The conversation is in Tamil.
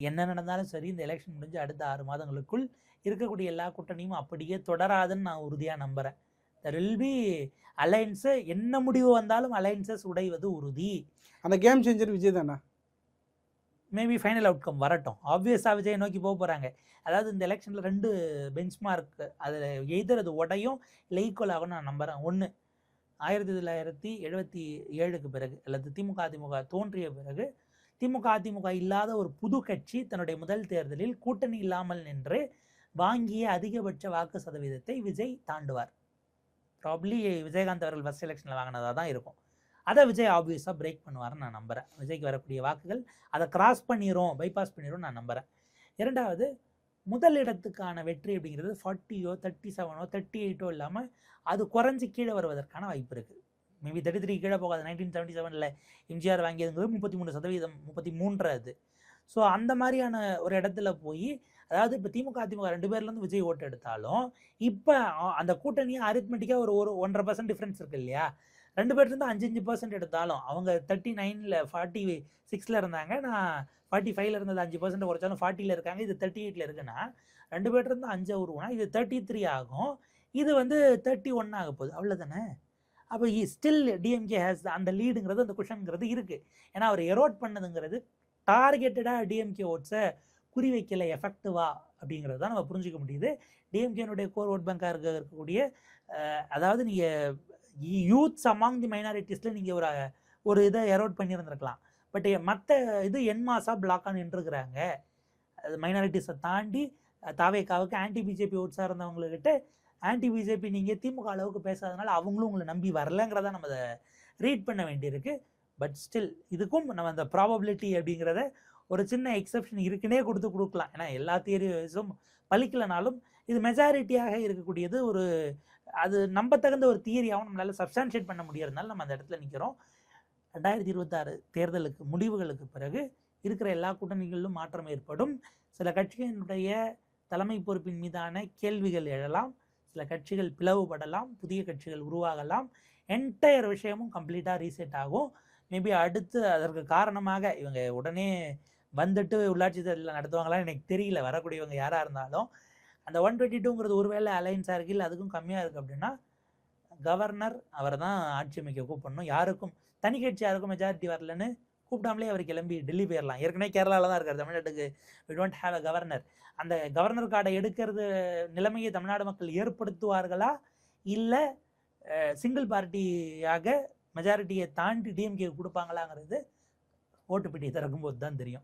என்ன நடந்தாலும் சரி, இந்த எலெக்ஷன் முடிஞ்சு அடுத்த 6 மாதங்களுக்குள் இருக்கக்கூடிய எல்லா கூட்டணியும் அப்படியே தொடராதுன்னு நான் உறுதியா நம்புறேன். There will be alliance. என்ன முடிவு வந்தாலும் அலையன்சஸ் உடைவது உறுதி. அந்த கேம் சேஞ்சர் விஜய் தானா? மேபி ஃபைனல் அவுட்கம் வரட்டும். ஆப்வியஸா விஜயை நோக்கி போறாங்க. அதாவது இந்த எலெக்ஷன்ல 2 பெஞ்ச்மார்க், அதுல எய்தர் அது உடையும் இல்லை ஈக்குவல் ஆகும் நான் நம்புறேன். 1, 1977க்கு பிறகு அல்லது திமுக அதிமுக தோன்றிய பிறகு திமுக அதிமுக இல்லாத ஒரு புது கட்சி தன்னுடைய முதல் தேர்தலில் கூட்டணி இல்லாமல் நின்று வாங்கிய அதிகபட்ச வாக்கு சதவீதத்தை விஜய் தாண்டுவார். ப்ராப்ளி விஜயகாந்த் அவர்கள் ஃபர்ஸ்ட் எலெக்ஷனில் வாங்கினதாக தான் இருக்கும். அதை விஜய் ஆப்வியஸாக பிரேக் பண்ணுவார்னு நான் நம்புகிறேன். விஜய்க்கு வரக்கூடிய வாக்குகள் அதை கிராஸ் பண்ணிடும், பைபாஸ் பண்ணிடும் நான் நம்புகிறேன். இரண்டாவது, முதல் இடத்துக்கான வெற்றி அப்படிங்கிறது 40ஓ 37ஓ 38ஓ இல்லாமல் அது குறைஞ்சி கீழே வருவதற்கான வாய்ப்பு இருக்குது. மேபி 33 கீழே போகாது. 1977 எம்ஜிஆர் வாங்கியதுங்கிறது 33%, 33 அது. ஸோ அந்த மாதிரியான ஒரு இடத்துல போய், அதாவது இப்போ திமுக அதிமுக 2 பேர்லேருந்து விஜய் ஓட்டு எடுத்தாலும் இப்போ அந்த கூட்டணியை அரித்மெட்டிக்காக ஒரு 1.5% டிஃப்ரென்ஸ் இருக்கு இல்லையா? 2 பேர்லேருந்து 5% எடுத்தாலும் அவங்க 39ல் 46ல் இருந்தாங்க, நான் 45ல் இருந்தது 5% குறைச்சாலும் 40ல் இருக்காங்க, இது 38ல் இருக்குன்னா 2 பேர்லேருந்து 5 உருவானா இது 33 ஆகும், இது 31 ஆக போகுது. அவ்வளோதானே? அப்போ ஸ்டில் டிஎம்கே ஹேஸ் அந்த லீடுங்கிறது, அந்த குஷன்ங்கிறது இருக்குது. ஏன்னா அவர் எரோட் பண்ணதுங்கிறது டார்கெட்டடாக டிஎம்கே ஓட்ஸை குறி வைக்கல எஃபெக்டிவா அப்படிங்கிறது தான் நம்ம புரிஞ்சிக்க முடியுது. டிஎம்கேனுடைய கோர் ஓட் பேங்காக இருக்கக்கூடிய, அதாவது நீங்கள் யூத்ஸ் அமாங் தி மைனாரிட்டிஸில் நீங்கள் ஒரு இதை எரோட் பண்ணியிருந்திருக்கலாம். பட் மற்ற இது என்மாஸாக பிளாக்காக நின்றுருக்குறாங்க. அது மைனாரிட்டிஸை தாண்டி தாவேக்காவுக்கு ஆன்டி பிஜேபி ஓட்ஸாக இருந்தவங்கக்கிட்ட ஆன்டி பிஜேபி நீங்கள் திமுக அளவுக்கு பேசாதனால அவங்களும் உங்களை நம்பி வரலங்கிறத நம்ம அதை ரீட் பண்ண வேண்டியிருக்கு. பட் ஸ்டில் இதுக்கும் நம்ம அந்த ப்ராபபிலிட்டி அப்படிங்கிறத ஒரு சின்ன எக்ஸப்ஷன் இருக்குன்னே கொடுக்கலாம். ஏன்னா எல்லா தியரிஸும் பலிக்கலனாலும் இது மெஜாரிட்டியாக இருக்கக்கூடியது ஒரு, அது நம்பத்தகுந்த ஒரு தியரியாகவும் நம்மளால சப்ஸ்டான்ஷியேட் பண்ண முடியறதுனால நம்ம அந்த இடத்துல நிற்கிறோம். 2026 தேர்தலுக்கு முடிவுகளுக்கு பிறகு இருக்கிற எல்லா கூட்டணிகளிலும் மாற்றம் ஏற்படும். சில கட்சிகளுடைய தலைமை பொறுப்பின் மீதான கேள்விகள் எழலாம், சில கட்சிகள் பிளவுபடலாம், புதிய கட்சிகள் உருவாகலாம். என்டையர் விஷயமும் கம்ப்ளீட்டாக ரீசெட் ஆகும். மேபி அடுத்து அதற்கு காரணமாக இவங்க உடனே வந்துட்டு உள்ளாட்சி தேர்தலில் நடத்துவாங்களான்னு எனக்கு தெரியல. வரக்கூடியவங்க யாராக இருந்தாலும் அந்த 122ங்கிறது ஒருவேளை அலைன்ஸாக இருக்கு, இல்லை அதுக்கும் கம்மியாக இருக்குது அப்படின்னா கவர்னர் அவர் தான் ஆட்சி அமைக்க கூப்பிடணும். யாருக்கும் தனி கட்சி யாருக்கும் மெஜாரிட்டி வரலன்னு கூப்பிடாமலே அவர் கிளம்பி டெல்லி போயிடலாம். ஏற்கனவே கேரளாவில் தான் இருக்கார். தமிழ்நாட்டுக்கு we don't have a governor. அந்த கவர்னர் கார்டை எடுக்கிறது நிலைமையை தமிழ்நாடு மக்கள் ஏற்படுத்துவார்களா, இல்லை சிங்கிள் பார்ட்டியாக மெஜாரிட்டியை தாண்டி டிஎம்கே கொடுப்பாங்களாங்கிறது ஓட்டு பெட்டியை திறக்கும்போது தான் தெரியும்.